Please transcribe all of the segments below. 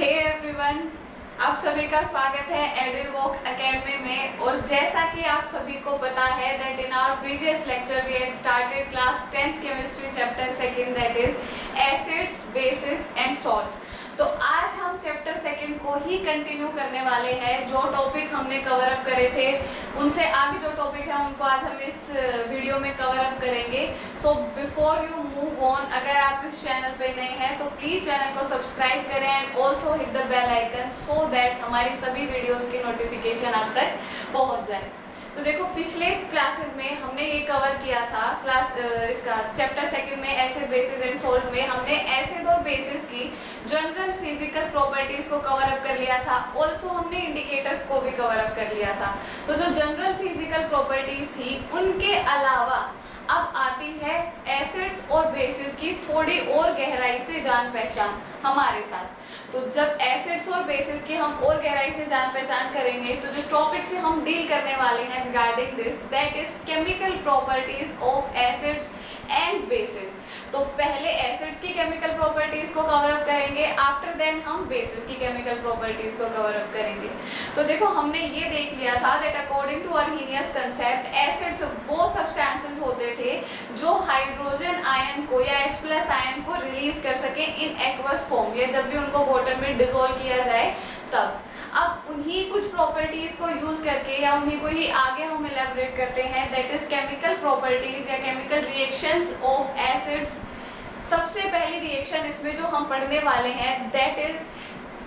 Hey everyone, आप सभी का स्वागत है एडुवॉक एकेडमी में। और जैसा कि आप सभी को पता है that in our previous lecture we had started class 10th chemistry chapter second, that is acids, bases and salt. तो आज हम चैप्टर सेकंड को ही कंटिन्यू करने वाले हैं। जो टॉपिक हमने कवर अप करे थे उनसे आगे जो टॉपिक है उनको आज हम इस वीडियो में कवर अप करेंगे। So before you move on, अगर आप इस चैनल पे नए हैं तो प्लीज चैनल को सब्सक्राइब करें and also hit the bell icon so that हमारी सभी वीडियोस की नोटिफिकेशन आप तक पहुंच जाए। तो देखो, पिछले क्लासेस में हमने ये कवर किया था इसका चैप्टर सेकंड में एसिड, बेसिस एंड सॉल्ट में हमने एसिड और बेसिस की जनरल फिजिकल प्रॉपर्टीज को कवर अप कर लिया था। ऑल्सो हमने इंडिकेटर्स को भी कवर अप कर लिया था। तो जो जनरल फिजिकल प्रॉपर्टीज थी उनके अलावा अब आती है एसिड्स और बेसिस की थोड़ी और गहराई से जान पहचान हमारे साथ। तो जब एसिड्स और बेसिस की हम और गहराई से जान पहचान करेंगे तो जिस टॉपिक से हम डील करने वाले हैं regarding this, that is chemical properties of acids and bases. तो पहले एसिड्स की केमिकल प्रॉपर्टीज को कवर अप करेंगे, आफ्टर देन हम बेसिस की केमिकल प्रॉपर्टीज को कवर अप करेंगे। तो देखो, हमने ये देख लिया था that according to Arrhenius concept acids वो सब्सटेंसेस होते थे जो हाइड्रोजन आयन को या H+ आयन को रिलीज कर सके इन एक्वस फॉर्म, या जब भी उनको वाटर में डिसॉल्व किया जाए तब। अब उन्हीं कुछ प्रॉपर्टीज को यूज करके या उन्हीं को ही आगे हम इलैबोरेट करते हैं, दैट इज केमिकल प्रॉपर्टीज या केमिकल रिएक्शंस ऑफ एसिड्स। सबसे पहली रिएक्शन इसमें जो हम पढ़ने वाले हैं that is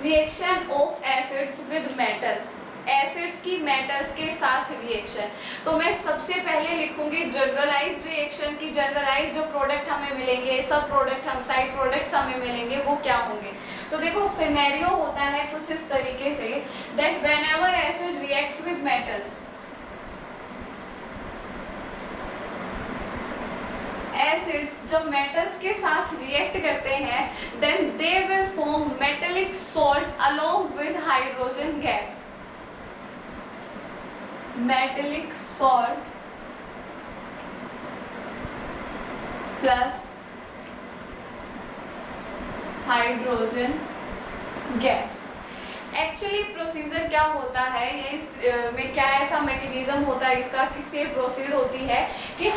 reaction of acids with metals. Acids की मेटल्स के साथ रिएक्शन। तो मैं सबसे पहले लिखूंगी जनरलाइज्ड रिएक्शन की जनरलाइज जो प्रोडक्ट हमें मिलेंगे, सब प्रोडक्ट हम साइड प्रोडक्ट्स हमें मिलेंगे वो क्या होंगे। तो देखो, सिनेरियो होता है कुछ इस तरीके से that whenever acid reacts with metals, acids जब मेटल्स के साथ रिएक्ट करते हैं then they will form metallic salt along with hydrogen gas. Metallic salt plus hydrogen gas. Actually procedure क्या होता है, ये में क्या ऐसा मैकेनिज्म होता है इसका, किससे प्रोसीड होती है कि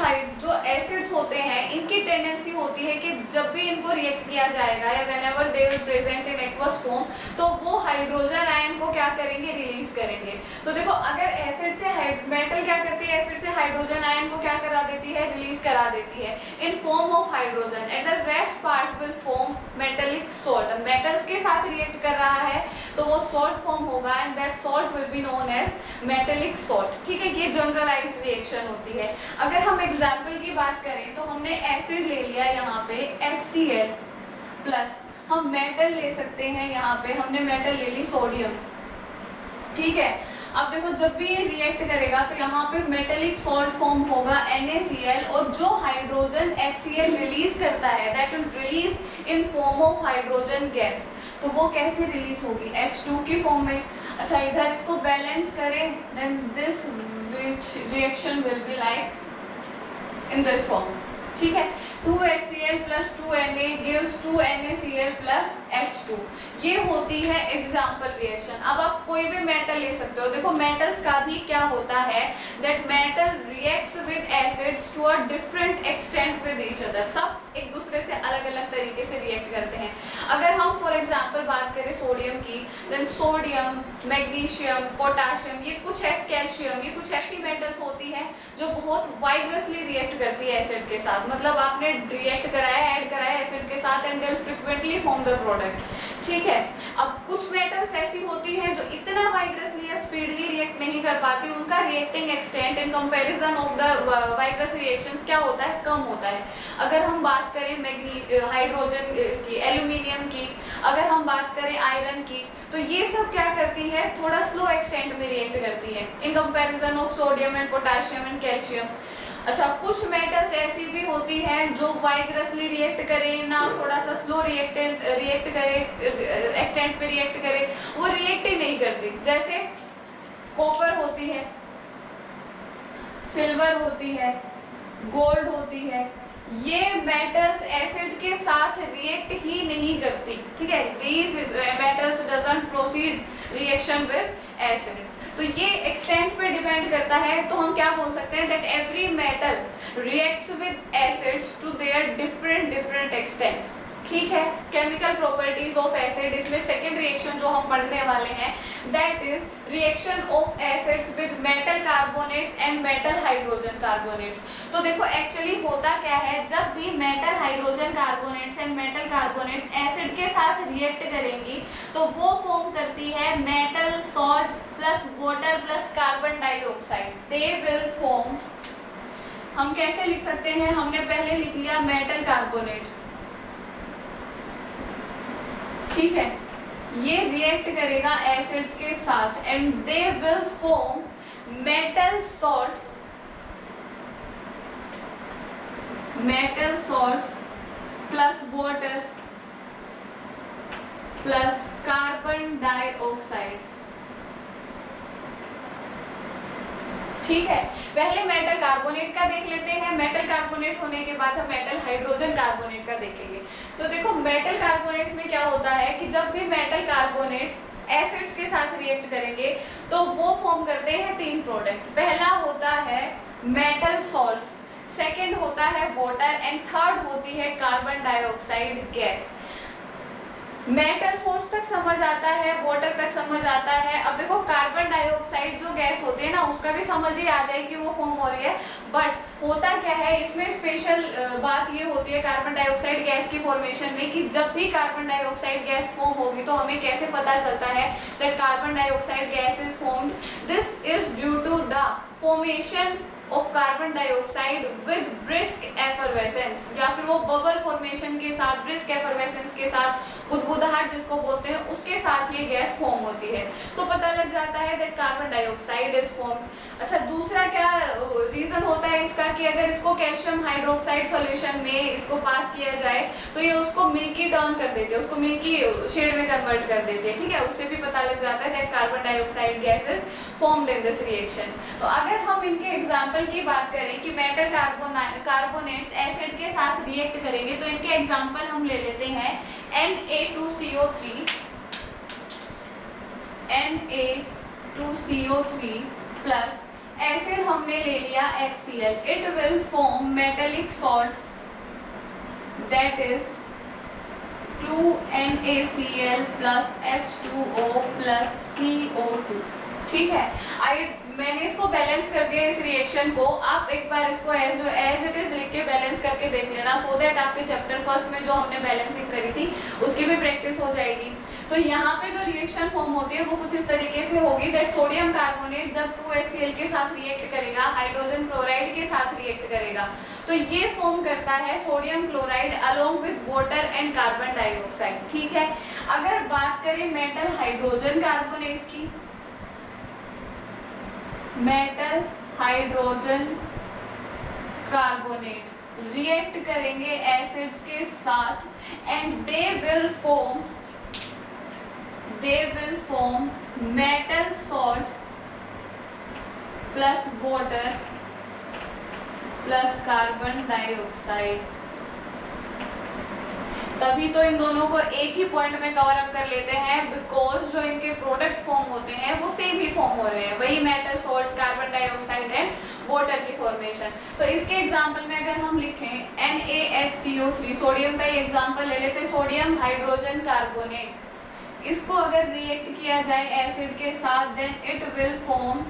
जो एसिड्स होते हैं इनकी टेंडेंसी होती है कि जब भी इनको रिएक्ट किया जाएगा या whenever they will present in aqueous form तो वो हाइड्रोजन आयन को क्या करेंगे, रिलीज करेंगे। तो देखो, अगर एसिड से मेटल क्या करती है, एसिड से हाइड्रोजन आयन को क्या करा देती है, रिलीज करा देती है in form of hydrogen and the rest part will form metallic salt. Metals के साथ रिएक्ट कर रहा है तो वो सॉल्ट फॉर्म होगा and that salt will be known as metallic salt. ठीक है, ये जनरलाइज्ड रिएक्शन होती है। अगर हम एग्जांपल की बात करें तो हमने एसिड ले लिया यहाँ पे HCl प्लस हम मेटल ले सकते हैं, यहाँ पे हमने मेटल ले ली सोडियम। ठीक है, अब देखो, जब भी ये रिएक्ट करेगा तो यहाँ पे मेटेलिक सॉल्ट फॉर्म होगा NaCl और जो हाइड्रोजन HCl रिलीज करता है that will release in form of hydrogen gas. तो वो कैसे रिलीज होगी, H2 की फॉर्म में। अच्छा, इधर इसको बैलेंस करें then this reaction will be like in this form. ठीक है, 2HCl plus 2Na gives 2NaCl plus H2। ये होती है एग्जाम्पल रिएक्शन। अब आप कोई भी मेटल ले सकते हो। देखो, मेटल्स का भी क्या होता है that metal reacts with acids to a different extent with each other. सब एक दूसरे से अलग अलग तरीके से रिएक्ट करते हैं। अगर हम फॉर एग्जाम्पल बात करें सोडियम की, देन सोडियम, मैग्नीशियम, पोटाशियम, ये कुछ कैल्शियम, ये कुछ ऐसी मेटल्स होती हैं जो बहुत वाइब्रसली रिएक्ट करती है एसिड के साथ। मतलब आपने रिएक्ट कराया, ऐड कराया एसिड के साथ and they will frequently form the product. ठीक है, अब कुछ मेटल्स ऐसी होती हैं जो इतना वाइब्रसली या स्पीडली रिएक्ट नहीं कर पाती, उनका reacting extent in comparison of the vigorous reactions क्या होता है, कम होता है। अगर हम बात करें हाइड्रोजन की, एल्यूमिनियम की, अगर हम बात करें आयरन की, तो ये सब क्या करती है, थोड़ा स्लो एक्सटेंट में रिएक्ट करती है इन comparison of sodium and potassium and calcium. अच्छा, कुछ मेटल्स ऐसी भी होती हैं जो वाइब्रसली रिएक्ट करे ना, थोड़ा सा स्लो रिएक्ट करे, एक्सटेंट पे रिएक्ट करे, वो रिएक्ट ही नहीं करती। जैसे कॉपर होती है, सिल्वर होती है, गोल्ड होती है, ये मेटल्स एसिड के साथ रिएक्ट ही नहीं करती, ठीक है। These metals doesn't proceed reaction with acids. तो ये एक्सटेंट पे डिपेंड करता है। तो हम क्या बोल सकते हैं that every metal reacts with acids to their different extents, ठीक है। केमिकल प्रॉपर्टीज ऑफ एसिड, इसमें सेकेंड रिएक्शन जो हम पढ़ने वाले हैं that is reaction of acids with metal carbonates and metal hydrogen carbonates. तो देखो एक्चुअली होता क्या है, जब भी metal hydrogen carbonates and metal carbonates acid के साथ रिएक्ट करेंगी तो वो फॉर्म करती है metal salt plus water plus carbon dioxide. They will form, हम कैसे लिख सकते हैं, हमने पहले लिख लिया मेटल कार्बोनेट, ठीक है। ये रिएक्ट करेगा एसिड्स के साथ and they will form metal salts plus water plus carbon dioxide, ठीक है। पहले मेटल कार्बोनेट का देख लेते हैं, मेटल कार्बोनेट होने के बाद हम मेटल हाइड्रोजन कार्बोनेट का देखेंगे। तो देखो मेटल कार्बोनेट्स में क्या होता है कि जब भी मेटल कार्बोनेट्स एसिड्स के साथ रिएक्ट करेंगे तो वो फॉर्म करते हैं तीन प्रोडक्ट। पहला होता है मेटल सॉल्ट्स, सेकेंड होता है वाटर एंड थर्ड होती है carbon dioxide gas. Metal source तक समझ आता है, वाटर तक समझ आता है। अब देखो कार्बन डाइऑक्साइड जो गैस होती है ना उसका भी समझ ही आ जाए कि वो फॉर्म हो रही है, बट होता क्या है इसमें स्पेशल बात ये होती है कार्बन डाइऑक्साइड गैस की फॉर्मेशन में कि जब भी कार्बन डाइऑक्साइड गैस फॉर्म होगी तो हमें कैसे पता चलता है that carbon dioxide gas is formed. This is due to the formation of carbon dioxide with brisk effervescence, या फिर वो बबल फॉर्मेशन के साथ, ब्रिस्क एफरवेसेंस के साथ, बुदबुदाहट जिसको बोलते हैं उसके साथ ये गैस फॉर्म होती है। तो पता लग जाता है that carbon dioxide is form. अच्छा दूसरा क्या रीजन होता है इसका कि अगर इसको कैल्शियम हाइड्रोक्साइड सॉल्यूशन में इसको पास किया जाए तो ये उसको मिल्की टर्न कर देते हैं, उसको मिल्की शेड में कन्वर्ट कर देते हैं, ठीक है। उससे भी पता लग जाता है that carbon dioxide gas is formed in this reaction. तो अगर हम इनके एग्जाम्पल की बात करें कि मेटल कार्बोनेट्स एसिड के साथ रिएक्ट करेंगे तो इनके एग्जाम्पल हम ले लेते हैं Na2CO3 प्लस एसिड हमने ले लिया HCl, it will form metallic salt that is 2NaCl plus H2O plus CO2, ठीक है। मैंने इसको बैलेंस कर दिया इस रिएक्शन को, आप एक बार इसको एज इट इज लिख के बैलेंस करके देख लेना सो दैट आपके चैप्टर फर्स्ट में जो हमने बैलेंसिंग करी थी उसकी भी प्रैक्टिस हो जाएगी। तो यहाँ पे जो रिएक्शन फॉर्म होती है वो कुछ इस तरीके से होगी दैट सोडियम कार्बोनेट जब 2HCl के साथ रिएक्ट करेगा, हाइड्रोजन क्लोराइड के साथ रिएक्ट करेगा तो ये फॉर्म करता है sodium chloride along with water and carbon dioxide, ठीक है। अगर बात करें मेटल हाइड्रोजन कार्बोनेट की, मेटल हाइड्रोजन कार्बोनेट रिएक्ट करेंगे एसिड्स के साथ and they will form metal salts plus water plus carbon dioxide. तभी तो इन दोनों को एक ही पॉइंट में कवर अप कर लेते हैं बिकॉज जो इनके प्रोडक्ट फॉर्म होते हैं वो सेम ही फॉर्म हो रहे हैं, वही metal salt carbon dioxide and water की फॉर्मेशन। तो इसके एग्जांपल में अगर हम लिखें NaHCO3, सोडियम का एग्जांपल ले लेते हैं, सोडियम हाइड्रोजन कार्बोनेट, इसको अगर रिएक्ट किया जाए एसिड के साथ then it will form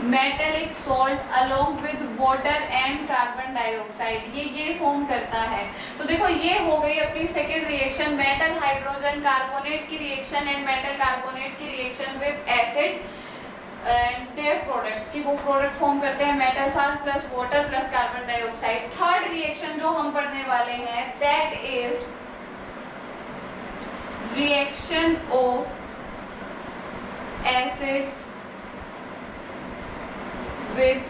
metallic salt along with water and carbon dioxide, ये फॉर्म करता है। तो देखो ये हो गई अपनी second reaction, metal hydrogen carbonate की रिएक्शन एंड मेटल कार्बोनेट की reaction with acid and their products की वो प्रोडक्ट फॉर्म करते हैं metal salt plus water plus carbon dioxide. Third reaction जो हम पढ़ने वाले हैं that is reaction of acids with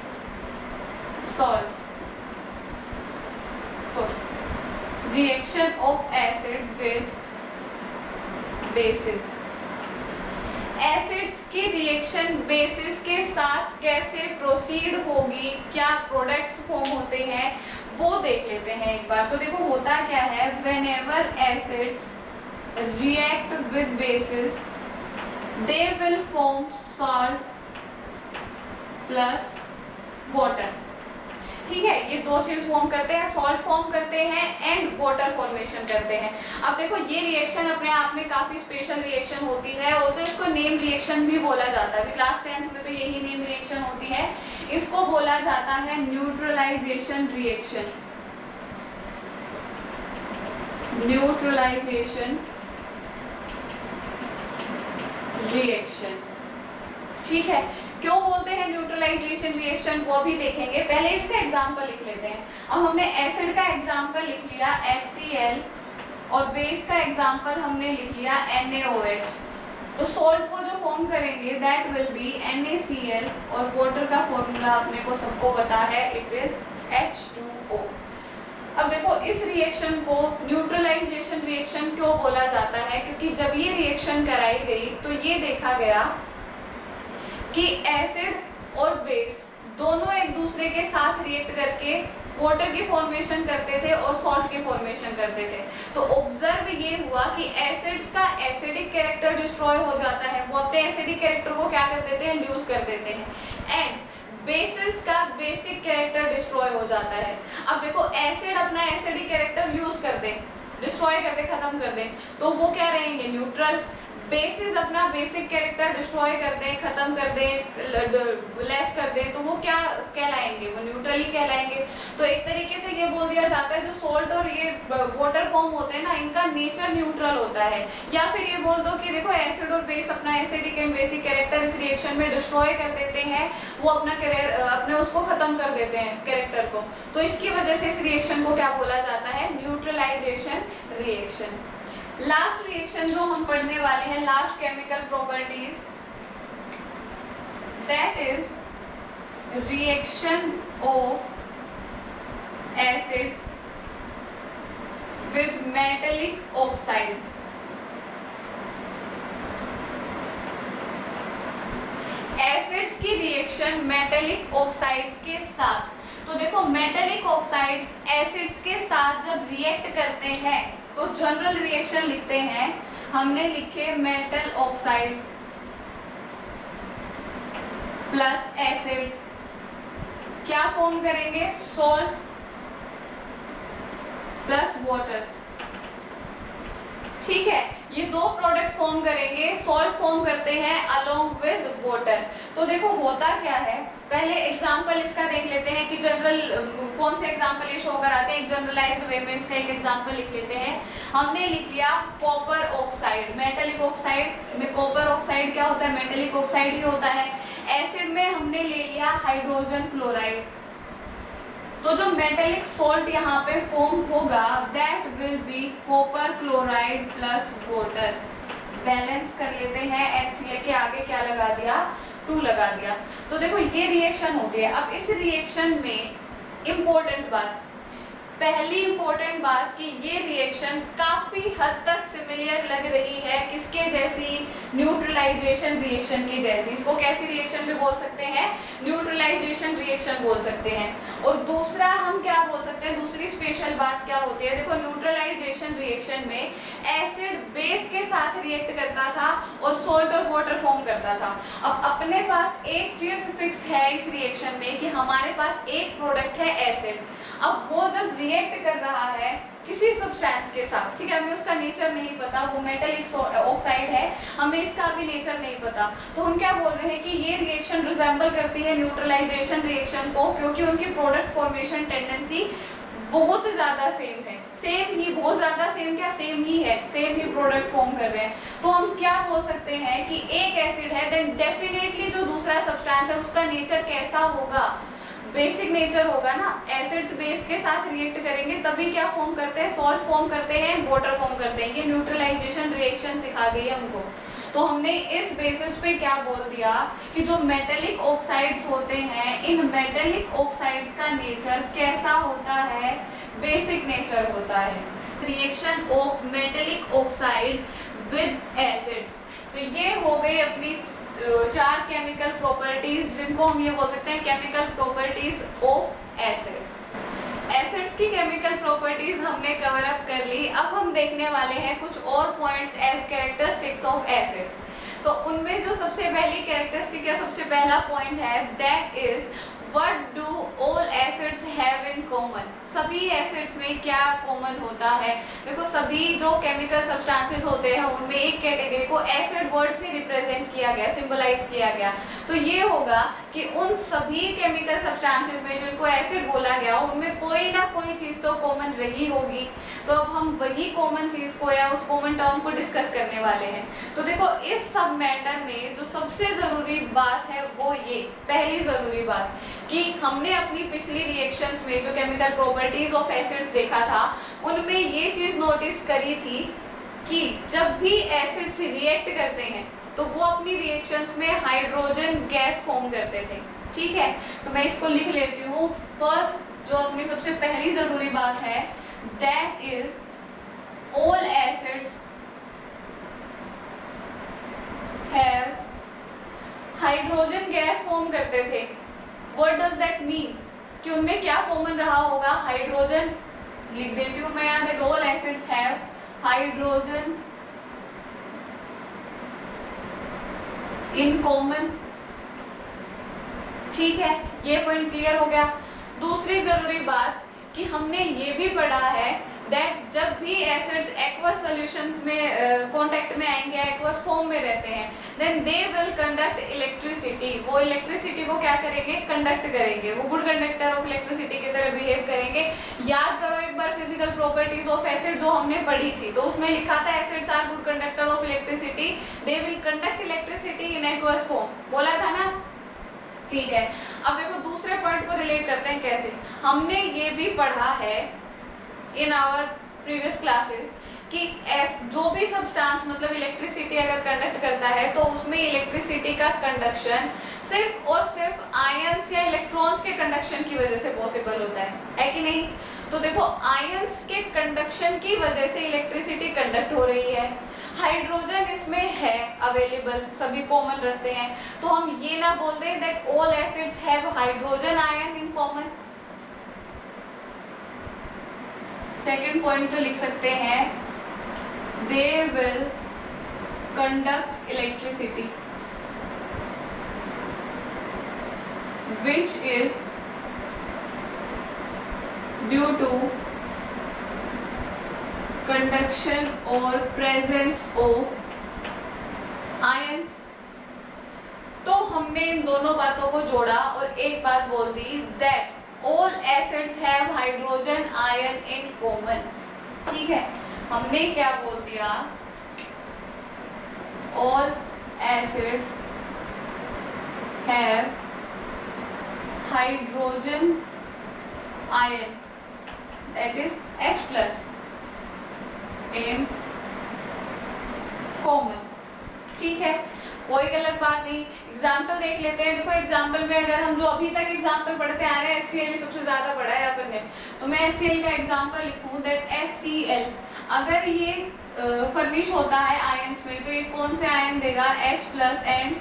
salts, reaction of acid with bases। Acids की रिएक्शन बेसिस के साथ कैसे प्रोसीड होगी, क्या प्रोडक्ट्स फॉर्म होते हैं वो देख लेते हैं एक बार। तो देखो होता क्या है, whenever acids react with bases they will form salt plus water। ठीक है, ये दो चीज फॉर्म करते हैं, सॉल्ट फॉर्म करते हैं एंड वाटर फॉर्मेशन करते हैं। अब देखो ये रिएक्शन अपने आप में काफी स्पेशल रिएक्शन होती है, और तो इसको नेम रिएक्शन भी बोला जाता है। अभी क्लास 10th में तो यही नेम रिएक्शन होती है। इसको बोला जाता है न्यूट्रलाइजेशन रिएक्शन। न्यूट्रलाइजेशन रिएक्शन, ठीक है। क्यों बोलते हैं न्यूट्रलाइजेशन रिएक्शन वो भी देखेंगे, पहले इसका एग्जांपल लिख लेते हैं। अब हमने एसिड का एग्जांपल लिख लिया HCl, और बेस का एग्जांपल हमने लिख लिया NaOH। तो सॉल्ट को जो फॉर्म करेंगे दैट विल बी NaCl, और वाटर का फॉर्मूला अपने को सबको पता है, इट इज H2O। अब देखो इस रिएक्शन को न्यूट्रलाइजेशन रिएक्शन क्यों बोला जाता है, क्योंकि जब ये रिएक्शन कराई गई तो ये देखा गया कि एसिड और बेस दोनों एक दूसरे के साथ रिएक्ट करके वाटर की फॉर्मेशन करते थे और सॉल्ट की फॉर्मेशन करते थे। तो ऑब्जर्व ये हुआ कि एसिड्स का एसिडिक कैरेक्टर डिस्ट्रॉय हो जाता है, वो अपने एसिडिक कैरेक्टर को क्या कर देते हैं, लूज कर देते हैं, एंड बेसिस का बेसिक कैरेक्टर डिस्ट्रॉय हो जाता है। अब देखो एसिड अपना एसिडिक कैरेक्टर लूज कर दे, डिस्ट्रॉय कर दे, खत्म कर दे, तो वो क्या रहेंगे, न्यूट्रल। बेसिस अपना बेसिक कैरेक्टर डिस्ट्रॉय कर दे, खत्म कर दे, लेस कर दे, तो वो क्या कहलाएंगे, वो न्यूट्रल ही कहलाएंगे। तो एक तरीके से ये बोल दिया जाता है जो सॉल्ट और ये वाटर फॉर्म होते हैं ना, इनका नेचर न्यूट्रल होता है। या फिर ये बोल दो कि देखो एसिड और बेस अपना एसिडिक एंड बेसिक कैरेक्टर इस रिएक्शन में डिस्ट्रॉय कर देते हैं, वो अपने उसको खत्म कर देते हैं कैरेक्टर को। तो इसकी वजह से इस रिएक्शन को क्या बोला जाता है, न्यूट्रलाइजेशन रिएक्शन। लास्ट रिएक्शन जो हम पढ़ने वाले हैं, last chemical properties, that is reaction of acid with metallic oxide. Acids की रिएक्शन मेटेलिक ऑक्साइड्स के साथ। तो देखो मेटेलिक ऑक्साइड्स एसिड्स के साथ जब रिएक्ट करते हैं तो जनरल रिएक्शन लिखते हैं, हमने लिखे मेटल ऑक्साइड्स प्लस एसिड्स क्या फॉर्म करेंगे, सॉल्ट प्लस वाटर। ठीक है, ये दो प्रोडक्ट फॉर्म करेंगे, सॉल्ट फॉर्म करते हैं अलोंग विद वाटर। तो देखो होता क्या है, पहले एग्जांपल इसका देख लेते हैं कि जनरल कौन से एग्जांपल ये शो कराते हैं। एक जनरलाइज्ड वे में इसका एक एग्जांपल लिख लेते हैं। हमने लिख लिया कॉपर ऑक्साइड, मेटेलिक ऑक्साइड में कॉपर ऑक्साइड क्या होता है, मेटेलिक ऑक्साइड ही होता है। एसिड में हमने ले लिया हाइड्रोजन क्लोराइड। तो जो मेटेलिक सॉल्ट यहाँ पे फॉर्म होगा that will be copper chloride plus water. Balance कर लेते हैं, HCl के आगे क्या लगा दिया, 2 लगा दिया। तो देखो ये रिएक्शन होती है। अब इस रिएक्शन में इंपॉर्टेंट बात, पहली इंपॉर्टेंट बात कि ये रिएक्शन काफी हद तक सिमिलर लग रही है किसके जैसी, न्यूट्रलाइजेशन रिएक्शन के जैसी। इसको कैसी रिएक्शन भी बोल सकते हैं, न्यूट्रलाइजेशन रिएक्शन बोल सकते हैं। और दूसरा हम क्या बोल सकते हैं, दूसरी स्पेशल बात क्या होती है, देखो न्यूट्रलाइजेशन रिएक्शन में एसिड बेस के साथ रिएक्ट करता था और सॉल्ट और वाटर फॉर्म करता था। अब अपने पास एक चीज फिक्स है इस रिएक्शन में कि हमारे पास एक प्रोडक्ट है एसिड। अब वो जब रिएक्ट कर रहा है किसी सब्सटेंस के साथ, ठीक है, हमें उसका नेचर नहीं पता, वो मेटेलिक ऑक्साइड है, हमें इसका भी नेचर नहीं पता, तो हम क्या बोल रहे हैं कि ये रिएक्शन रिजेंबल करती है न्यूट्रलाइजेशन रिएक्शन को, क्योंकि उनकी प्रोडक्ट फॉर्मेशन टेंडेंसी बहुत ज्यादा सेम है। सेम ही, बहुत ज्यादा सेम क्या, सेम ही है, सेम ही प्रोडक्ट फॉर्म कर रहे हैं। तो हम क्या बोल सकते हैं कि एक एसिड है, देन डेफिनेटली जो दूसरा सब्सटेंस है उसका नेचर कैसा होगा, बेसिक नेचर होगा ना। एसिड्स बेस के साथ रिएक्ट करेंगे तभी क्या फॉर्म करते हैं, सॉल्ट फॉर्म करते हैं, वाटर फॉर्म करते हैं। ये न्यूट्रलाइजेशन रिएक्शन सिखा गई है हमको। तो हमने इस बेसिस पे क्या बोल दिया कि जो मेटेलिक ऑक्साइड्स होते हैं, इन मेटेलिक ऑक्साइड्स का नेचर कैसा होता है, बेसिक नेचर होता है। Reaction of metallic oxide with acids, तो ये हो गई अपनी चार केमिकल प्रॉपर्टीज जिनको हम ये बोल सकते हैं chemical properties of acids. Acids की केमिकल प्रॉपर्टीज हमने कवर अप कर ली। अब हम देखने वाले हैं कुछ और points as characteristics of acids. तो उनमें जो सबसे पहली कैरेक्टरिस्टिक या सबसे पहला पॉइंट है that is what do all acids have in common. सभी एसिड्स में क्या कॉमन होता है। देखो सभी जो केमिकल सब्सटेंसेस होते हैं उनमें एक कैटेगरी को एसिड वर्ड से रिप्रेजेंट किया गया, सिंबलाइज किया गया। तो ये होगा कि उन सभी केमिकल सब्सटेंसेस में जिनको एसिड बोला गया उनमें कोई ना कोई चीज तो कॉमन रही होगी। तो अब हम वही कॉमन चीज को या उस कॉमन टर्म को डिस्कस करने वाले हैं। तो देखो इस सब मैटर में जो सबसे जरूरी बात है वो ये पहली जरूरी बात कि हमने अपनी पिछली रिएक्शंस में जो केमिकल प्रॉपर्टीज ऑफ एसिड्स देखा था उनमें ये चीज नोटिस करी थी कि जब भी एसिड्स रिएक्ट करते हैं तो वो अपनी रिएक्शंस में हाइड्रोजन गैस फॉर्म करते थे। ठीक है, तो मैं इसको लिख लेती हूँ। फर्स्ट जो अपनी सबसे पहली जरूरी बात है that is all acids have hydrogen gas form करते थे। What does that mean? कि उनमें क्या कॉमन रहा होगा, हाइड्रोजन। लिख देती हूँ मैं यहाँ that all acids have hydrogen in common. ठीक है, ये पॉइंट क्लियर हो गया। दूसरी जरूरी बात कि हमने ये भी पढ़ा है दैट जब भी एसिड्स एक्वस सॉल्यूशंस में कांटेक्ट में आएंगे, एक्वस फॉर्म में रहते हैं, then they will conduct electricity. वो इलेक्ट्रिसिटी को क्या करेंगे, कंडक्ट करेंगे। वो गुड कंडक्टर ऑफ इलेक्ट्रिसिटी की तरह बिहेव करेंगे। याद करो एक बार फिजिकल प्रॉपर्टीज ऑफ एसिड जो हमने पढ़ी थी, तो उसमें लिखा था acids are good conductor of electricity, they will conduct electricity in aqueous form, बोला था ना। ठीक है, अब देखो दूसरे पॉइंट को रिलेट करते हैं कैसे। हमने ये भी पढ़ा है इन आवर प्रीवियस क्लासेस कि जो भी सब्सटेंस मतलब इलेक्ट्रिसिटी अगर कंडक्ट करता है तो उसमें इलेक्ट्रिसिटी का कंडक्शन सिर्फ और सिर्फ आयंस या इलेक्ट्रॉन्स के कंडक्शन की वजह से पॉसिबल होता है कि नहीं। तो देखो आयंस के कंडक्शन की वजह से इलेक्ट्रिसिटी कंडक्ट हो रही है। हाइड्रोजन इसमें है अवेलेबल, सभी कॉमन रखते हैं, तो हम ये ना बोल दें that all acids have hydrogen ion in common. Second point तो लिख सकते हैं they will conduct electricity which is due to conduction और प्रेजेंस ऑफ आयंस। तो हमने इन दोनों बातों को जोड़ा और एक बात बोल दी that all acids have hydrogen ion in common। ठीक है, हमने क्या बोल दिया, all acids have hydrogen ion that is H plus in common। ठीक है, कोई गलत बात नहीं। एग्जाम्पल देख लेते हैं। देखो एग्जाम्पल में अगर हम जो अभी तक एग्जाम्पल पढ़ते आ रहे हैं HCl सबसे ज्यादा पढ़ा है अपन ने, तो मैं HCl का एग्जाम्पल लिखूं दैट HCl अगर ये फर्निश होता है आयंस में तो ये कौन से आयन देगा, H plus and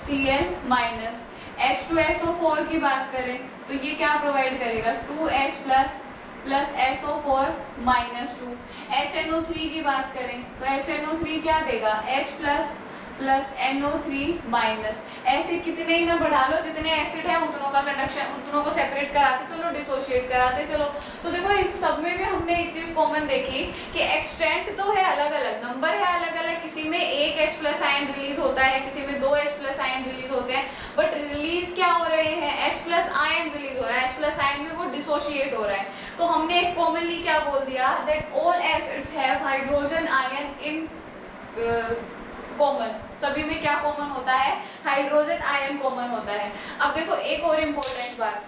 Cl minus. H2SO4 की बात करें तो ये क्या प्रोवाइड करेगा, 2H plus plus SO4 minus 2। HNO3 की बात करें तो HNO3 क्या देगा, H plus plus NO3 minus. ऐसे कितने ही ना बढ़ा लो, जितने एसिड है उतनों का कंडक्शन, उतनों को सेपरेट कराते चलो, डिसोशिएट कराते चलो। तो देखो इन सब में भी हमने एक चीज कॉमन देखी कि एक्सटेंट तो है अलग अलग, नंबर है अलग अलग। किसी में एक H प्लस आयन रिलीज होता है, किसी में 2 H प्लस आयन रिलीज होते हैं, बट रिलीज क्या हो रहे हैं, H प्लस आयन रिलीज हो रहा है। H प्लस आयन में वो डिसोशिएट हो रहा है। तो हमने एक कॉमनली क्या बोल दिया that all acids have hydrogen ion in common. सभी में क्या कॉमन होता है, हाइड्रोजन आयन कॉमन होता है। अब देखो एक और इम्पोर्टेंट बात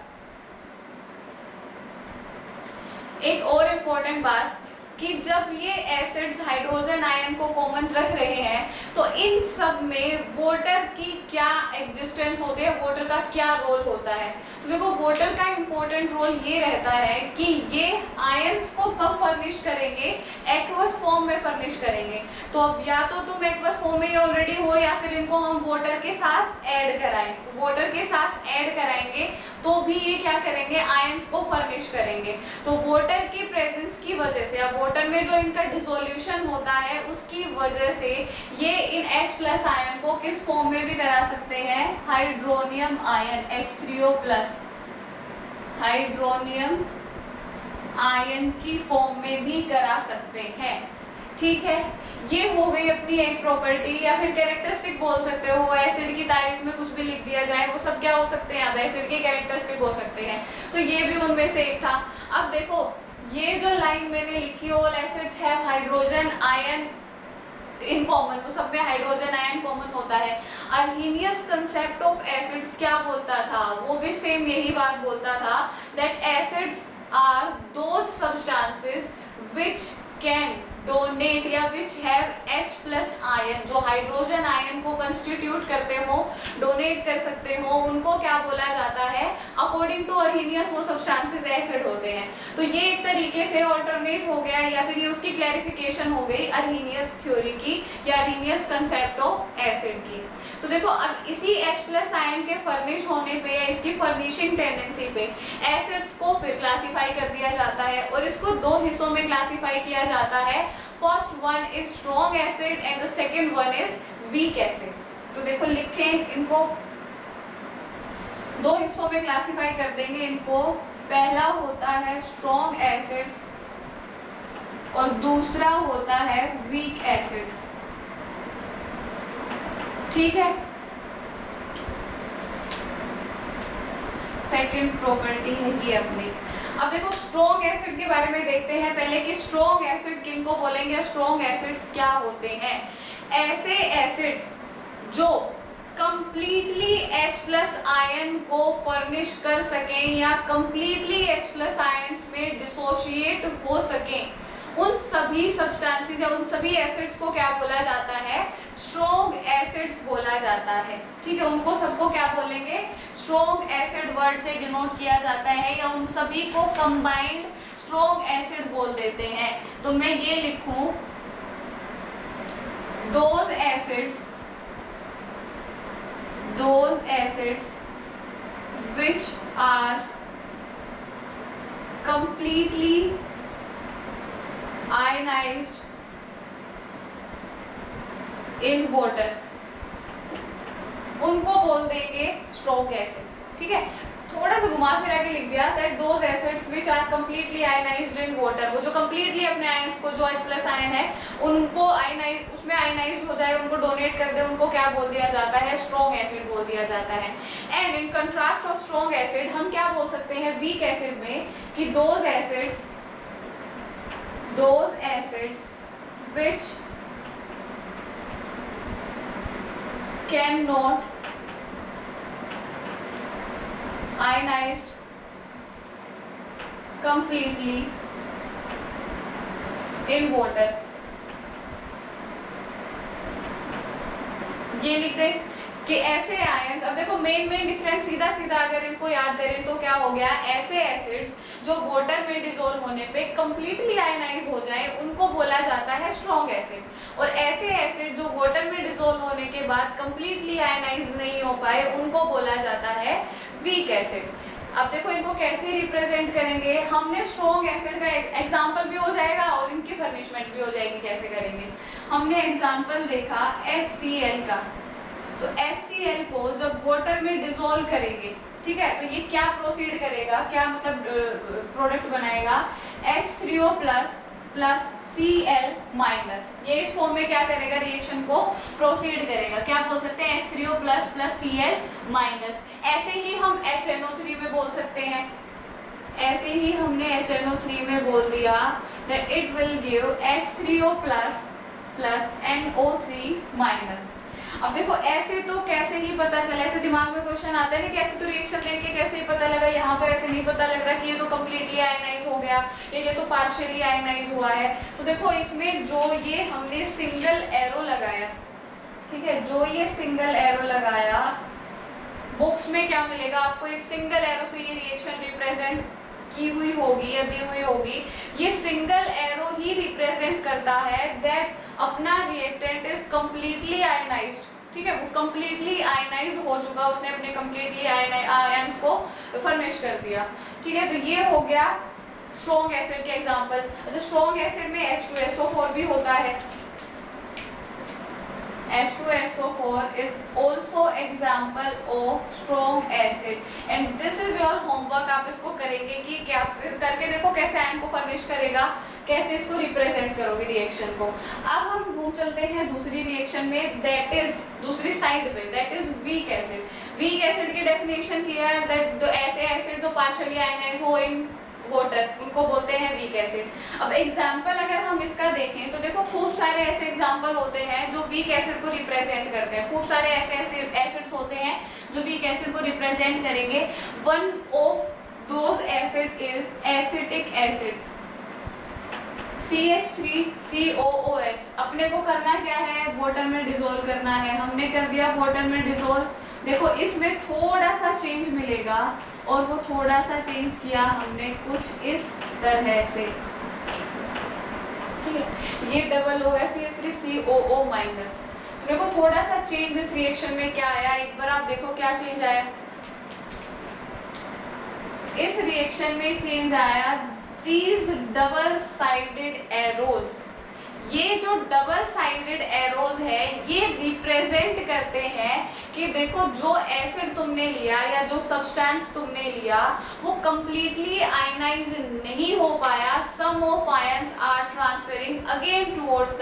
कि जब ये एसिड्स हाइड्रोजन आयन को कॉमन रख रहे हैं तो इन सब में वाटर की क्या एग्जिस्टेंस होती है, वाटर का क्या रोल होता है। तो देखो वाटर का इम्पोर्टेंट रोल ये रहता है कि ये आयंस को कब फर्निश करेंगे, एक्वस फॉर्म में फर्निश करेंगे। तो अब या तो तुम एक्वस फॉर्म में ऑलरेडी हो या फिर इनको हम वाटर के साथ ऐड कराएं। तो वाटर के साथ ऐड कराएंगे तो भी ये क्या करेंगे, आयंस को फर्निश करेंगे। तो वाटर की प्रेजेंस की वजह से, अब वाटर में जो इनका डिसोल्यूशन होता है उसकी वजह से ये इन H+ आयन को किस फॉर्म में भी करा सकते हैं, hydronium ion H3O+, hydronium ion की फॉर्म में भी करा सकते हैं। ठीक है, ये हो गई अपनी एक प्रॉपर्टी या फिर कैरेक्टरिस्टिक बोल सकते हो। एसिड की तारीफ में कुछ भी लिख दिया जाए वो सब क्या हो सकते हैं, अब एसिड के कैरेक्टरिस्टिक हो सकते हैं। तो ये भी उनमें से एक था। अब देखो ये जो लाइन मैंने लिखी, all acids have hydrogen ion in common, तो सब में हाइड्रोजन आयन कॉमन होता है। अर्हीनियस कंसेप्ट ऑफ एसिड्स क्या बोलता था, वो भी सेम यही बात बोलता था, that acids are those substances which can donate या विच हैव H+ आयन, जो हाइड्रोजन आयन को कंस्टिट्यूट करते हो, डोनेट कर सकते हो, उनको क्या बोला जाता है, अकॉर्डिंग टू अर्हीनियस वो सब्सटेंसेस एसिड होते हैं। तो ये एक तरीके से ऑल्टरनेट हो गया या फिर ये उसकी क्लैरिफिकेशन हो गई अर्हीनियस थ्योरी की या अर्हीनियस कंसेप्ट ऑफ एसिड की। तो देखो अब इसी H+ आयन के फर्निश होने पे या इसकी फर्निशिंग टेंडेंसी पे एसिड्स को फिर क्लासिफाई कर दिया जाता है और इसको दो हिस्सों में क्लासिफाई किया जाता है। First one is strong acid and the second one is weak acid. तो देखो लिखें इनको, दो हिस्सों में क्लासिफाई कर देंगे इनको। पहला होता है स्ट्रॉन्ग एसिड्स और दूसरा होता है वीक एसिड्स। ठीक है, सेकंड प्रॉपर्टी है ये अपनी। अब देखो स्ट्रॉन्ग एसिड के बारे में देखते हैं पहले कि स्ट्रॉन्ग एसिड किनको बोलेंगे, स्ट्रॉन्ग एसिड्स क्या होते हैं। ऐसे एसिड्स जो कंप्लीटली H+ आयन को फर्निश कर सकें या कंप्लीटली H+ आयंस में डिसोशिएट हो सकें, उन सभी सब्सटेंसेस या उन सभी एसिड्स को क्या बोला जाता है, स्ट्रॉन्ग एसिड्स बोला जाता है। ठीक है, उनको सबको क्या बोलेंगे, स्ट्रॉन्ग एसिड वर्ड से डिनोट किया जाता है या उन सभी को कंबाइंड स्ट्रॉन्ग एसिड बोल देते हैं। तो मैं ये लिखूं, those acids which are completely ionized in water, उनको बोल देंगे स्ट्रॉन्ग एसिड। ठीक है, थोड़ा सा घुमा फिरा के लिख दिया that those acids which are completely ionised in water, वो जो कंप्लीटली अपने आयंस को, जो H+ आयन है उनको आयनाइज, उसमें आयनाइज्ड हो जाए, उनको डोनेट कर दे, उनको क्या बोल दिया जाता है, स्ट्रॉन्ग एसिड बोल दिया जाता है। And in contrast of strong acid हम क्या बोल सकते हैं वीक एसिड में, कि those acids which cannot ionized completely in water। ये लिख दे कि ऐसे आयंस, अब देखो मेन डिफरेंस सीधा सीधा अगर इनको याद करें तो क्या हो गया, ऐसे एसिड्स जो वाटर में डिसॉल्व होने पे कंप्लीटली आयनाइज हो जाए उनको बोला जाता है स्ट्रॉन्ग एसिड, और ऐसे एसिड जो वाटर में डिसॉल्व होने के बाद कंप्लीटली आयनाइज नहीं हो पाए उनको बोला जाता है वीक एसिड। अब देखो इनको कैसे रिप्रेजेंट करेंगे, हमने स्ट्रॉन्ग एसिड का एग्जांपल भी हो जाएगा और इनकी फर्निशमेंट भी हो जाएगी, कैसे करेंगे। हमने एग्जांपल देखा HCl का, तो HCl को जब वाटर में डिसॉल्व करेंगे, ठीक है, तो ये क्या प्रोसीड करेगा, क्या मतलब प्रोडक्ट बनाएगा, H3O+ प्लस Cl-, ये इस फॉर्म में क्या करेगा, रिएक्शन को प्रोसीड करेगा। क्या बोल सकते हैं, H3O+ प्लस Cl-। ऐसे ही हम HNO3 में बोल सकते हैं, ऐसे ही हमने HNO3 में बोल दिया that it will give H3O+ plus NO3-। अब देखो ऐसे तो कैसे ही पता चला, ऐसे दिमाग में क्वेश्चन आता है ना कि ऐसे तो रिएक्शन देख के कैसे ही पता लगा, यहाँ तो ऐसे नहीं पता लग रहा कि ये तो कम्प्लीटली आयनाइज हो गया या ये तो पार्शियली आयनाइज हुआ है। तो देखो इसमें जो ये हमने सिंगल एरो लगाया, ठीक है, जो ये सिंगल एरो लगाया, बुक्स में क्या मिलेगा आपको, एक सिंगल एरो से ये रिएक्शन रिप्रेजेंट की हुई होगी या दी हुई होगी। ये सिंगल एरो ही रिप्रेजेंट करता है दैट अपना रिएक्टेंट इज कंप्लीटली आयनाइज्ड, ठीक है, वो कंप्लीटली आयनाइज हो चुका, उसने अपने कंप्लीटली आयंस को फर्निश कर दिया, ठीक है। तो ये हो गया स्ट्रॉन्ग एसिड के एग्जांपल। अच्छा, स्ट्रॉन्ग एसिड में H2SO4 भी होता है। H2SO4 is also example of strong acid and this is your homework। आप इसको करेंगे कि क्या करके देखो कैसे आयन को फर्निश करेगा, कैसे इसको रिप्रेजेंट करोगे रिएक्शन को। अब हम घूम चलते हैं दूसरी रिएक्शन में, दैट इज दूसरी साइड पे, that is weak acid. Weak acid की डेफिनेशन क्लियर, दैट ऐसे एसिड जो पार्शियली आयनाइज हो इन वाटर, उनको बोलते हैं वीक एसिड। अब एग्जाम्पल अगर हम इसका देखें तो देखो खूब सारे ऐसे एग्जाम्पल होते हैं जो वीक एसिड को रिप्रेजेंट करते हैं, खूब सारे ऐसे एसिड्स होते हैं जो वीक एसिड को रिप्रेजेंट करेंगे। One of those acid is acetic acid, CH3COOH। अपने को करना क्या है, वाटर में डिसॉल्व करना है, हमने कर दिया वाटर में डिसॉल्व। देखो इसमें थोड़ा सा चेंज मिलेगा और वो थोड़ा सा चेंज किया हमने कुछ इस तरह से, ठीक है, ये डबल O है CH3COO माइनस। तो देखो थोड़ा सा चेंज इस रिएक्शन में क्या आया, एक बार आप देखो क्या चेंज आया। इस रिएक्शन में चेंज आया these double sided arrows। ये जो डबल साइडेड एरोज है ये रिप्रेजेंट करते हैं कि देखो जो एसिड तुमने लिया या जो सब्सटेंस तुमने लिया वो कंप्लीटली आयनाइज नहीं हो पाया, some of ions are transferring again towards the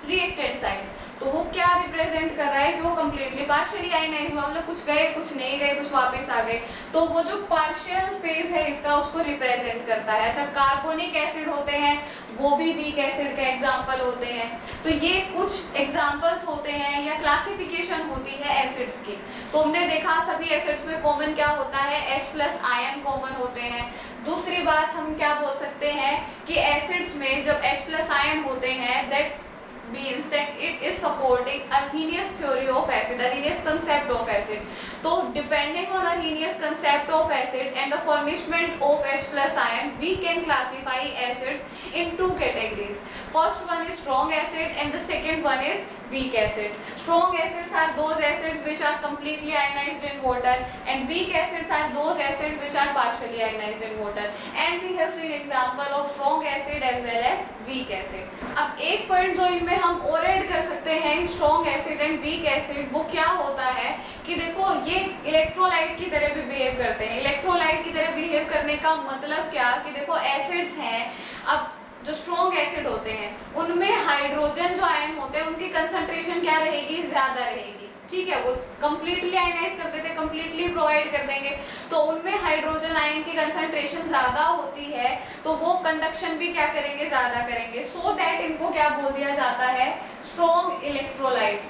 reactant side. तो वो क्या रिप्रेजेंट कर रहा है कि वो कंप्लीटली पार्शियली आयनाइज हुआ, मतलब कुछ गए कुछ नहीं गए, कुछ वापस आ गए। तो वो जो पार्शियल फेज है इसका उसको रिप्रेजेंट करता है। अच्छा, कार्बोनिक एसिड होते हैं वो भी वीक एसिड का एग्जाम्पल होते हैं। तो ये कुछ एग्जाम्पल्स होते हैं या क्लासिफिकेशन होती है एसिड्स की। तो हमने देखा सभी एसिड्स में कॉमन क्या होता है, H+ आयन कॉमन होते हैं। दूसरी बात हम क्या बोल सकते हैं कि एसिड्स में जब H+ आयन होते हैं that means that it is supporting Arrhenius theory of acid, Arrhenius concept of acid. So depending on Arrhenius concept of acid and the formation of H+ ion, we can classify acids in two categories. First one is strong acid and the second one is weak acid. Strong acids are those acids which are completely ionized in water and weak acids are those acids which are partially ionized in water. And we have seen example of strong acid as well as weak acid. अब एक point जो इनमें हम और add कर सकते हैं strong acid and weak acid, वो क्या होता है कि देखो ये इलेक्ट्रोलाइट की तरह भी बिहेव करते हैं। इलेक्ट्रोलाइट की तरह बिहेव करने का मतलब क्या कि देखो एसिड्स हैं, अब जो स्ट्रॉन्ग एसिड होते हैं उनमें हाइड्रोजन जो आयन होते हैं उनकी कंसंट्रेशन क्या रहेगी, ज्यादा रहेगी, ठीक है। वो कंप्लीटली आयनाइज कर देते, कंप्लीटली प्रोवाइड कर देंगे, तो उनमें हाइड्रोजन आयन की कंसंट्रेशन ज्यादा होती है, तो वो कंडक्शन भी क्या करेंगे, ज्यादा करेंगे। सो दैट इनको क्या बोल दिया जाता है, स्ट्रॉन्ग इलेक्ट्रोलाइट्स,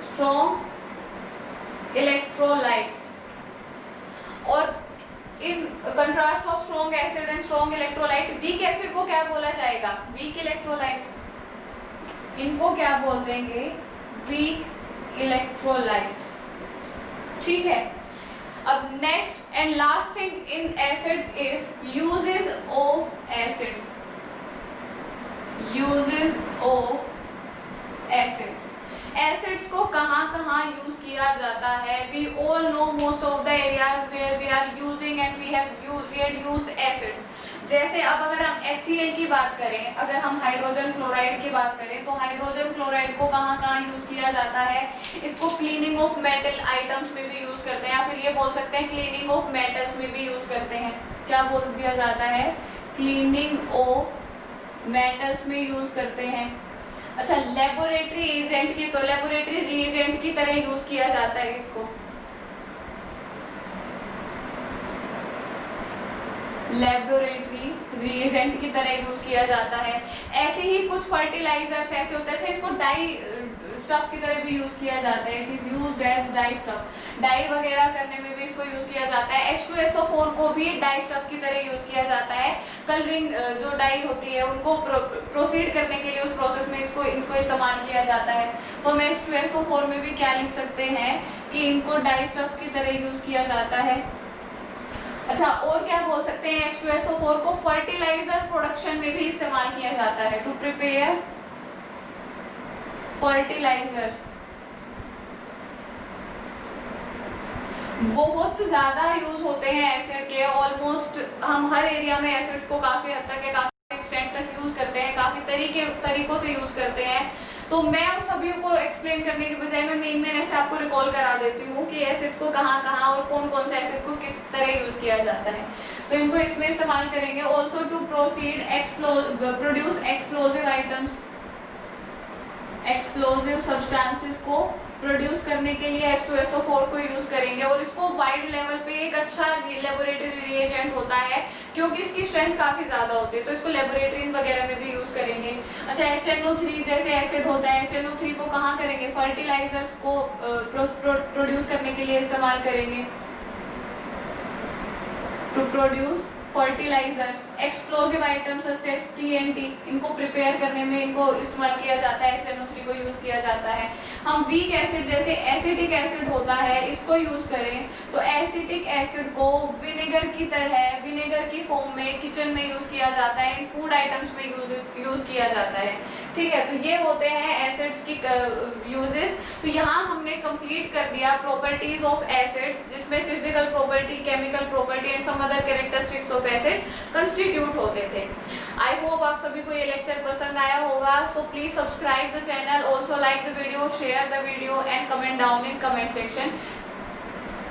स्ट्रॉन्ग इलेक्ट्रोलाइट्स। और in contrast of strong acid and strong electrolyte, weak acid को क्या बोला जाएगा, वीक इलेक्ट्रोलाइट्स। इनको क्या बोल देंगे, वीक इलेक्ट्रोलाइट्स, ठीक है। अब next and last thing in acids is uses of acids, uses of acids. Acids को कहाँ कहाँ यूज किया जाता है, we all know most of the areas where we are using and we had used acids. जैसे अब अगर हम HCl की बात करें, अगर हम हाइड्रोजन क्लोराइड की बात करें, तो हाइड्रोजन क्लोराइड को कहाँ कहाँ यूज किया जाता है, इसको क्लीनिंग ऑफ मेटल आइटम्स में भी यूज करते हैं, या फिर ये बोल सकते हैं क्लीनिंग ऑफ मेटल्स में भी यूज करते हैं। क्या बोल दिया जाता है, क्लीनिंग ऑफ मेटल्स में यूज करते हैं। अच्छा, लेबोरेटरी एजेंट की, तो लेबोरेटरी रिएजेंट की तरह यूज किया जाता है इसको, लेबोरेटरी रिएजेंट की तरह यूज किया जाता है। ऐसे ही कुछ फर्टिलाइजर्स ऐसे होते हैं, अच्छा इसको डाई स्टफ की तरह भी यूज किया जाता है। It is used as dye stuff, dye वगैरह करने में भी इसको यूज किया जाता है। H2SO4 को भी डाई स्टफ की तरह यूज किया जाता है। कलरिंग जो डाई होती है उनको प्रोसीड करने के लिए उस प्रोसेस में इनको इस्तेमाल किया जाता है। तो हम H2SO4 में भी क्या लिख सकते हैं कि इनको डाई स्टफ की तरह यूज किया जाता है। अच्छा, और क्या बोल सकते हैं, H2SO4 को फर्टिलाइजर प्रोडक्शन में भी इस्तेमाल किया जाता है, टू प्रिपेयर फर्टिलाइजर्स। बहुत ज्यादा यूज होते हैं एसिड के, ऑलमोस्ट हम हर एरिया में एसिड्स को काफी हद तक या काफी एक्सटेंट तक यूज करते हैं, काफी तरीकों से यूज करते हैं। तो मैं उन सभी को एक्सप्लेन करने के बजाय मैं मेन ऐसे आपको रिकॉल करा देती हूँ कि एसिड्स को कहाँ और कौन से एसिड को किस तरह यूज किया जाता है। तो इनको इसमें इस्तेमाल करेंगे। Also to proceed produce explosive items, explosive substances को प्रोड्यूस करने के लिए H2SO4 को यूज करेंगे। और इसको वाइड लेवल पे एक अच्छा लेबोरेटरी रिएजेंट होता है क्योंकि इसकी स्ट्रेंथ काफी ज्यादा होती है, तो इसको लेबोरेटरीज वगैरह में भी यूज करेंगे। अच्छा, HNO3 जैसे एसिड होता है, HNO3 को कहाँ करेंगे, फर्टिलाइजर्स को प्रोड्यूस करने के लिए इस्तेमाल करेंगे, to produce fertilisers. Explosive items जैसे TNT, इनको प्रिपेयर करने में इनको इस्तेमाल किया जाता है, HNO3 को यूज किया जाता है। हम वीक एसिड जैसे एसिटिक एसिड होता है इसको यूज करें तो एसिटिक एसिड को विनेगर की तरह, विनेगर की फॉर्म में किचन में यूज किया जाता है, इन फूड आइटम्स में यूज किया जाता है। ठीक है, तो ये होते हैं एसिड्स की यूजेस। तो यहाँ हमने कंप्लीट कर दिया प्रॉपर्टीज ऑफ एसिड्स, जिसमें physical property, chemical property and some other characteristics of acid constitute होते थे। आई होप आप सभी को ये लेक्चर पसंद आया होगा। So please subscribe the channel, also like the video, share the video and comment down in comment section.